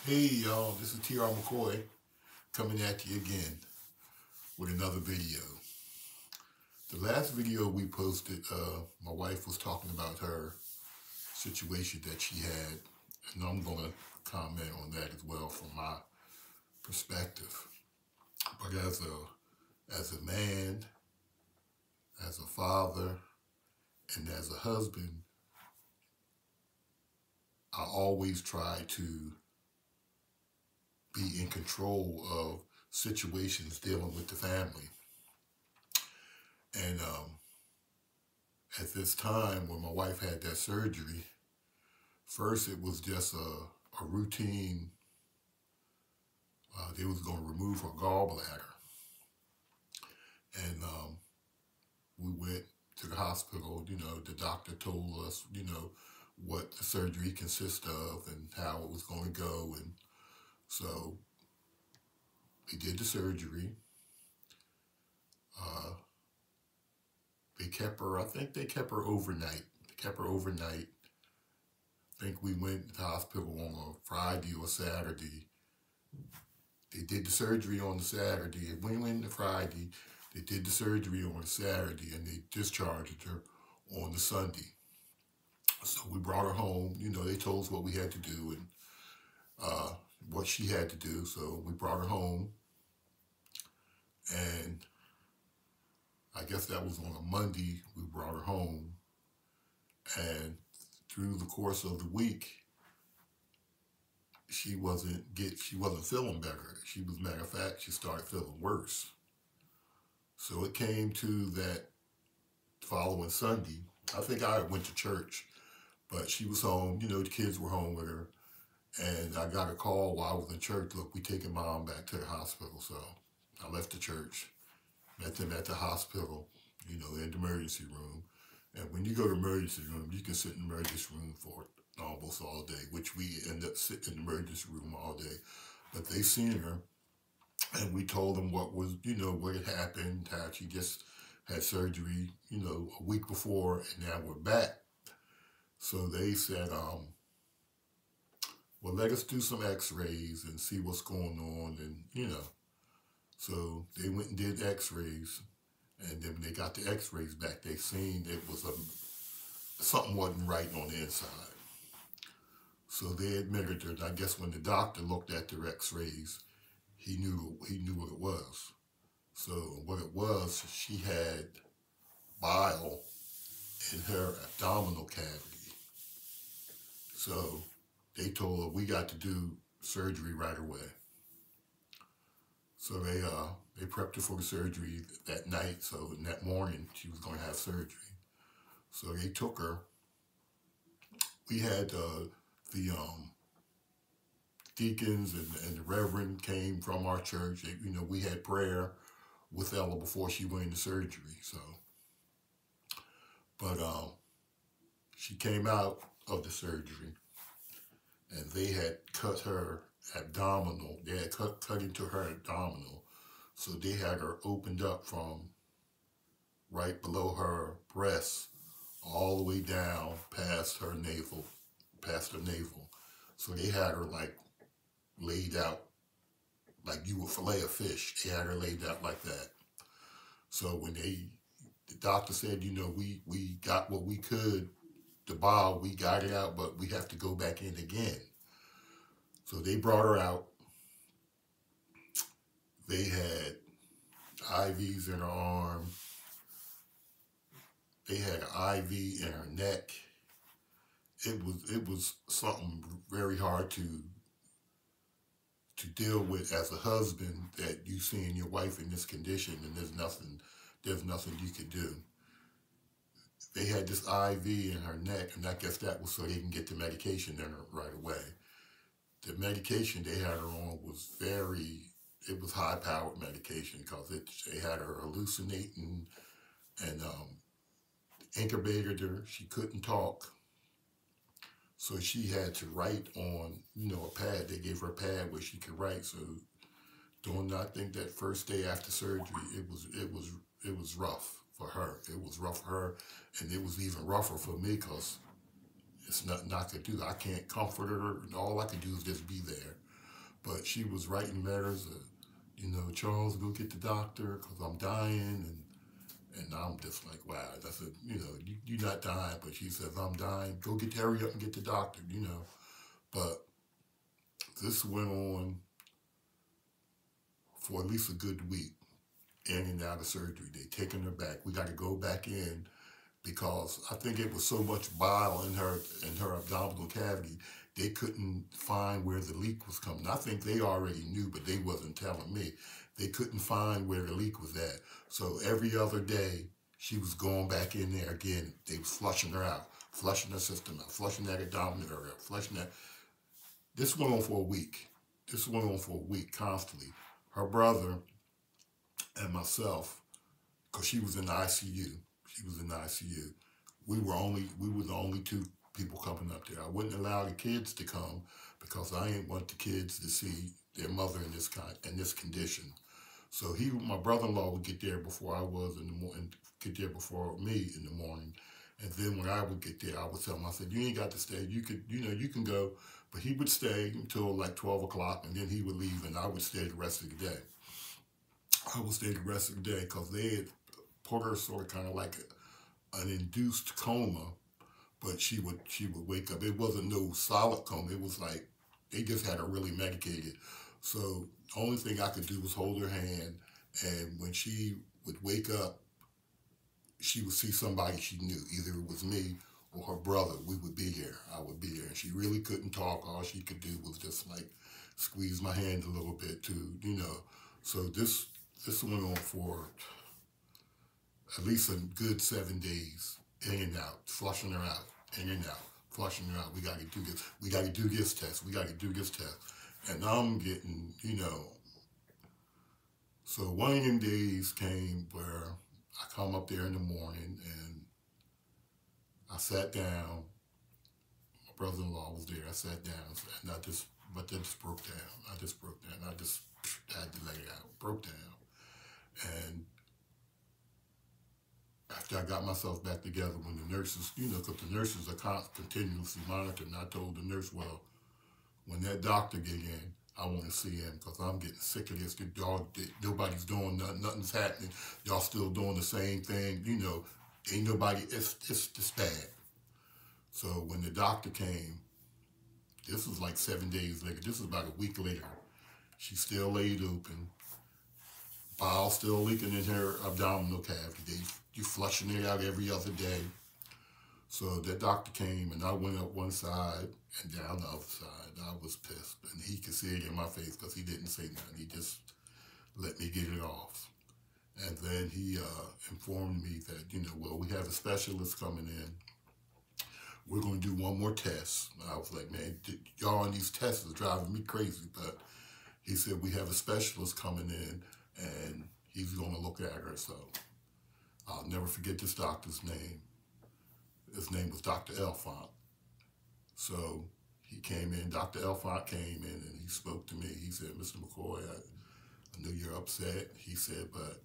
Hey y'all, this is T.R. McCoy coming at you again with another video. The last video we posted, my wife was talking about her situation that she had, and I'm going to comment on that as well from my perspective. But as a man, as a father, and as a husband, I always try to be in control of situations dealing with the family. And at this time, when my wife had that surgery, first it was just a routine. They was going to remove her gallbladder. And we went to the hospital. The doctor told us, what the surgery consists of and how it was going to go. And so they did the surgery. I think they kept her overnight. I think we went to the hospital on a Friday or Saturday. They did the surgery on the Saturday. We went in the Friday. They did the surgery on the Saturday, and they discharged her on the Sunday. So we brought her home. They told us what we had to do and what she had to do. So we brought her home, and I guess that was on a Monday. We brought her home, and through the course of the week, she wasn't feeling better. Matter of fact, she started feeling worse. So it came to that following Sunday. I think I went to church, but she was home. The kids were home with her, and I got a call while I was in church. Look, we taking Mom back to the hospital. So I left the church, met them at the hospital, in the emergency room. And when you go to the emergency room, you can sit in the emergency room for almost all day, which we end up sitting in the emergency room all day. But they seen her, and we told them what was, what had happened, how she just had surgery, a week before, and now we're back. So they said, well, let us do some x-rays and see what's going on, and, So they went and did x-rays, and then when they got the x-rays back, they seen it was something wasn't right on the inside. So they admitted her, and I guess when the doctor looked at their x-rays, he knew what it was. So what it was, she had bile in her abdominal cavity. So they told her, we got to do surgery right away. So they prepped her for the surgery that night. So in that morning, she was going to have surgery. So they took her. We had the deacons and the reverend came from our church. We had prayer with Ella before she went into surgery. So, but she came out of the surgery, and they had cut her abdominal. They had cut into her abdominal. So they had her opened up from right below her breast all the way down past her navel. So they had her like laid out like you would fillet a fish. They had her laid out like that. So when the doctor said, we got what we could, the bile, we got it out, but we have to go back in again. So they brought her out. They had IVs in her arm. They had an IV in her neck. It was something very hard to deal with as a husband, that you seeing your wife in this condition and there's nothing you can do. They had this IV in her neck, and I guess that was so they can get the medication in her right away. The medication they had her on was it was high-powered medication, because they had her hallucinating and incubated her. She couldn't talk. So she had to write on, a pad. They gave her a pad where she could write. So I think that first day after surgery, it was rough for her. It was rough for her, and it was even rougher for me, because it's nothing I could do. I can't comfort her, and all I could do is just be there. But she was writing letters, Charles, go get the doctor because I'm dying. And I'm just like, wow. I said, you're not dying. But she says, I'm dying. Go hurry up and get the doctor. But this went on for at least a good week, in and out of surgery. They taking her back. We got to go back in because I think it was so much bile in her abdominal cavity, they couldn't find where the leak was coming. I think they already knew, but they wasn't telling me. They couldn't find where the leak was at. So every other day, she was going back in there again. They was flushing her out, flushing her system out, flushing that abdominal area out, flushing that. This went on for a week. Constantly. Her brother and myself, because she was in the ICU. We were the only two people coming up there. I wouldn't allow the kids to come because I didn't want the kids to see their mother in this condition. So my brother-in-law would get there before I was in the morning, get there before me in the morning. And then when I would get there, I would tell him, I said, you ain't got to stay. You can go. But he would stay until like 12 o'clock, and then he would leave, and I would stay the rest of the day. Because they had put her sort of kind of like an induced coma, but she would wake up. It wasn't no solid coma. It was like they just had her really medicated. So the only thing I could do was hold her hand, and when she would wake up, she would see somebody she knew. Either it was me or her brother. We would be there. I would be there. And she really couldn't talk. All she could do was just like squeeze my hand a little bit So this went on for at least a good 7 days, in and out, flushing her out, in and out, flushing her out. We got to do this. We got to do this test. And I'm getting, So one of them days came where I come up there in the morning and I sat down. My brother-in-law was there. I sat down and I just broke down. I just had to let it out. Broke down. And after I got myself back together, when the nurses, because the nurses are continuously monitoring, I told the nurse, well, when that doctor get in, I want to see him because I'm getting sick of this. Nobody's doing nothing. Nothing's happening. Y'all still doing the same thing. Ain't nobody. It's just bad. So when the doctor came, this was like 7 days later. This was about a week later. She still laid open. Bile still leaking in her abdominal cavity. You flushing it out every other day. So that doctor came, and I went up one side and down the other side. I was pissed, and he could see it in my face because he didn't say nothing. He just let me get it off. And then he informed me that, we have a specialist coming in. We're going to do one more test. And I was like, man, y'all on these tests is driving me crazy. But he said, we have a specialist coming in, and he's going to look at her. So I'll never forget this doctor's name. His name was Dr. Elfont. So he came in, Dr. Elfont came in, and he spoke to me. He said, Mr. McCoy, I know you're upset. He said, but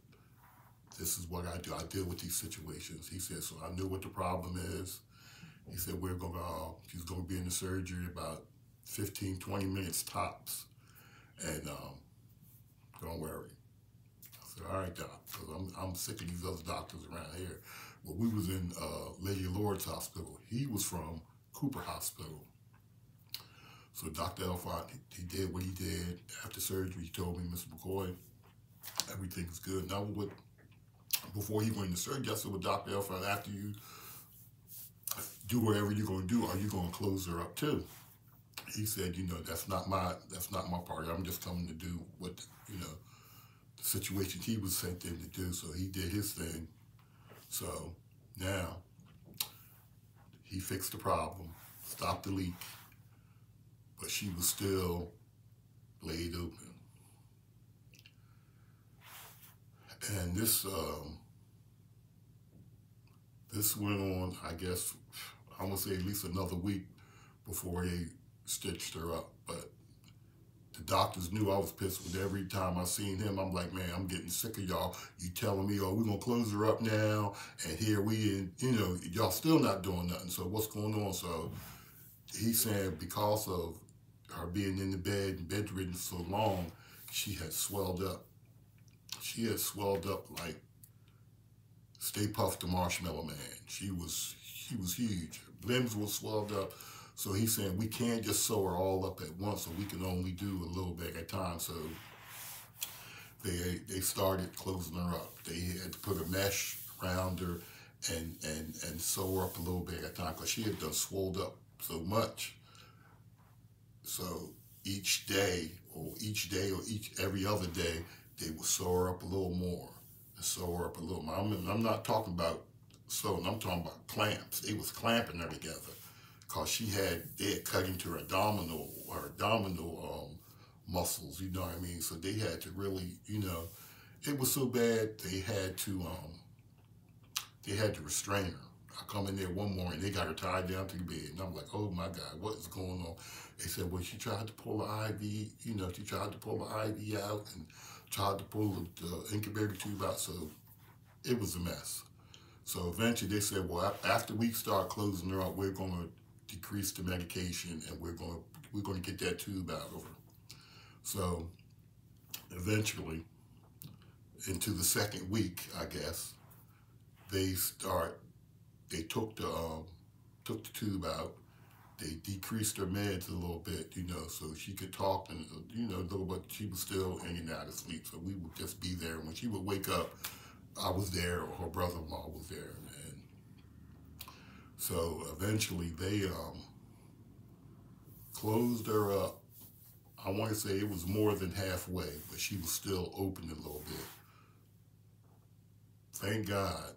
this is what I do. I deal with these situations. He said, so I knew what the problem is. He said, she's going to be in the surgery about 15, 20 minutes tops. And don't worry. I said, all right, doc, because I'm sick of these other doctors around here. Well, we was in Lady Lourdes Hospital. He was from Cooper Hospital. So Dr. Elfont, he did what he did. After surgery, he told me, Mr. McCoy, everything's good. Now, before he went into surgery, I said, well, Dr. Elfont, after you do whatever you're going to do, are you going to close her up too? He said, that's not my part. I'm just coming to do what, the situation he was sent in to do. So he did his thing. So now he fixed the problem, stopped the leak, but she was still laid open. And this went on, I guess, I'm going to say at least another week before they stitched her up. But the doctors knew I was pissed with every time I seen him. I'm like, man, I'm getting sick of y'all. You telling me, oh, we're going to close her up now, and here we, y'all still not doing nothing. So what's going on? So he's saying because of her being in the bed, bedridden so long, she had swelled up. She had swelled up like Stay Puft the Marshmallow Man. She was huge. Her limbs were swelled up. So he's saying we can't just sew her all up at once, so we can only do a little bit at a time. So they started closing her up. They had to put a mesh around her and sew her up a little bit at a time because she had done swelled up so much. So each day or every other day, they would sew her up a little more and sew her up a little more. I'm not talking about sewing, I'm talking about clamps. They was clamping her together because they had cut into her abdominal muscles, you know what I mean? So they had to really, it was so bad they had to restrain her. I come in there one morning, they got her tied down to the bed, and I'm like, oh my God, what is going on? They said, well, she tried to pull the IV, she tried to pull the IV out and tried to pull the incubator tube out, so it was a mess. So eventually they said, well, after we start closing her up, we're going to decrease the medication and we're going to get that tube out of her. So eventually, into the second week, I guess, they took the tube out. They decreased her meds a little bit, so she could talk and, a little bit. She was still in and out of sleep, so we would just be there. When she would wake up, I was there, or her brother-in-law was there. And so eventually they closed her up. I want to say it was more than halfway, but she was still open a little bit. Thank God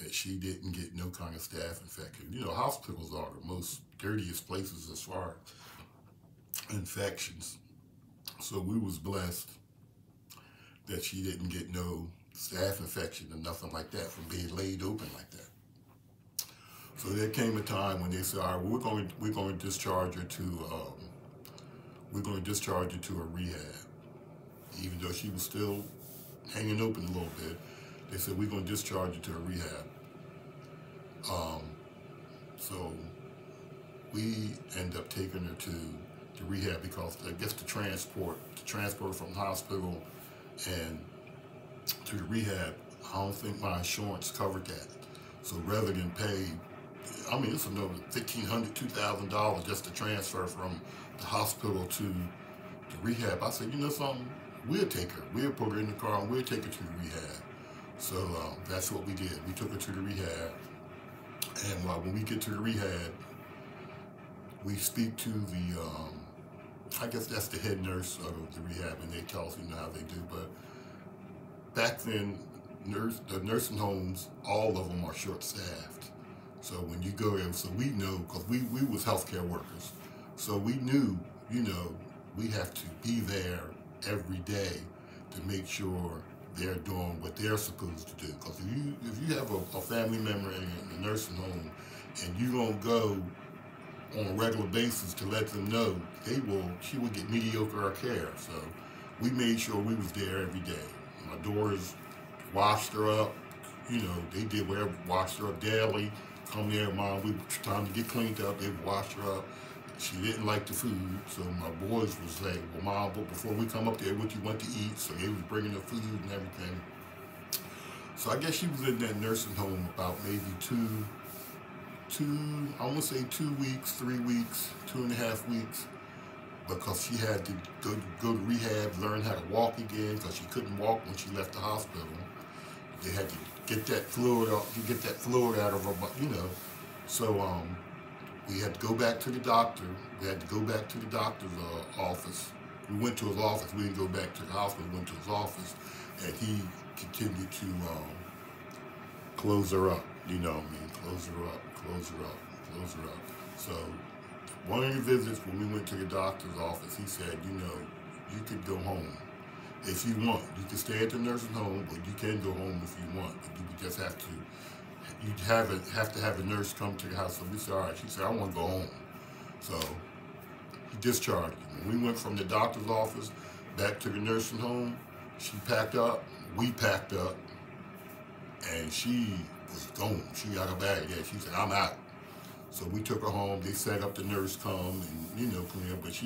that she didn't get no kind of staph infection. Hospitals are the most dirtiest places as far as infections. So we was blessed that she didn't get no staph infection or nothing like that from being laid open like that. So there came a time when they said, all right, we're going to discharge her to a rehab. Even though she was still hanging open a little bit, they said, we're going to discharge her to a rehab. So we end up taking her to the rehab because I guess to transport her from the hospital and to the rehab, I don't think my insurance covered that. So rather than pay, it's another $1,500, $2,000 just to transfer from the hospital to the rehab. I said, something, we'll take her. We'll put her in the car and we'll take her to the rehab. So that's what we did. We took her to the rehab. And when we get to the rehab, we speak to the, I guess that's the head nurse of the rehab, and they tell us, how they do. But back then, the nursing homes, all of them are short-staffed. So when you go there, so we know, because we was healthcare workers, so we knew, we have to be there every day to make sure they're doing what they're supposed to do. Because if you have a family member in a nursing home and you don't go on a regular basis to let them know, she will get mediocre care. So we made sure we was there every day. My daughters washed her up, they did whatever, washed her up daily. Come there, Mom, time to get cleaned up, they washed her up. She didn't like the food, so my boys was like, well, Mom, but before we come up there, what you want to eat? So they was bringing her food and everything. So I guess she was in that nursing home about maybe I want to say 2 weeks, 3 weeks, 2.5 weeks, because she had to go to rehab, learn how to walk again, because she couldn't walk when she left the hospital. They had to get that fluid out of her, So we had to go back to the doctor. We had to go back to the doctor's office. We went to his office. We didn't go back to the hospital. We went to his office, and he continued to close her up. Close her up. So one of the visits when we went to the doctor's office, he said, you could go home if you want. You can stay at the nursing home, but you can go home if you want. But you would just have to. You'd have to have a nurse come to the house. So we said, all right. She said, I want to go home. So he discharged her. When we went from the doctor's office back to the nursing home, she packed up, we packed up, and she was gone. She got her bag. Yeah, she said, I'm out. So we took her home. They set up, the nurse come and, you know, clean up. But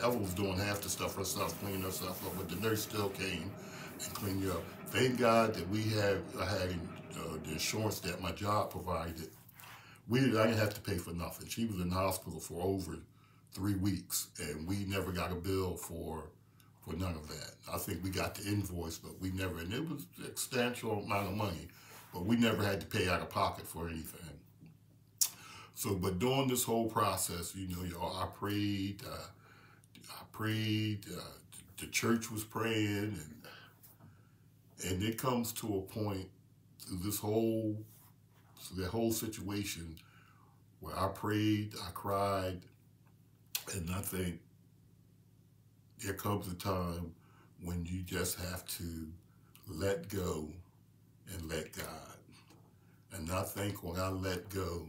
Ella was doing half the stuff herself, cleaning herself up. But the nurse still came and cleaned her up. Thank God that I had the insurance that my job provided. I didn't have to pay for nothing. She was in the hospital for over 3 weeks, and we never got a bill for none of that. I think we got the invoice, but we never, and it was a substantial amount of money, but we never had to pay out of pocket for anything. So, but during this whole process, you know, y'all, I prayed, the church was praying, and it comes to a point through that whole situation where I prayed, I cried, and I think there comes a time when you just have to let go and let God. And I think when I let go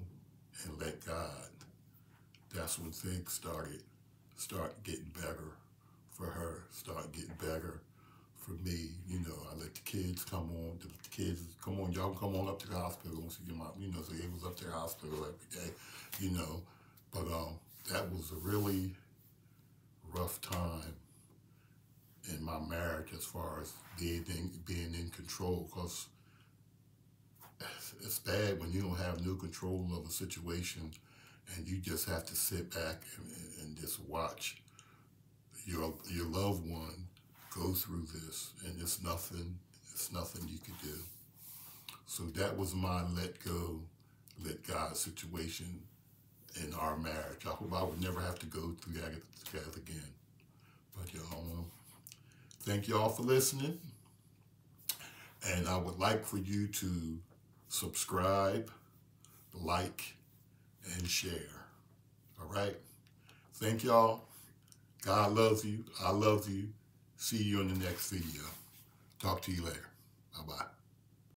and let God, that's when things start getting better for her, start getting better for me. You know, I let the kids come on. The kids, come on, y'all come on up to the hospital and see your mom. You know, so they was up to the hospital every day, you know. But that was a really rough time in my marriage as far as being in control, because it's bad when you don't have no control of a situation and you just have to sit back and just watch your loved one go through this, and it's nothing you could do. So that was my let go, let God situation in our marriage. I hope I would never have to go through that again. But y'all, thank y'all for listening. And I would like for you to subscribe, like, and share. All right? Thank y'all. God loves you. I love you. See you in the next video. Talk to you later. Bye-bye.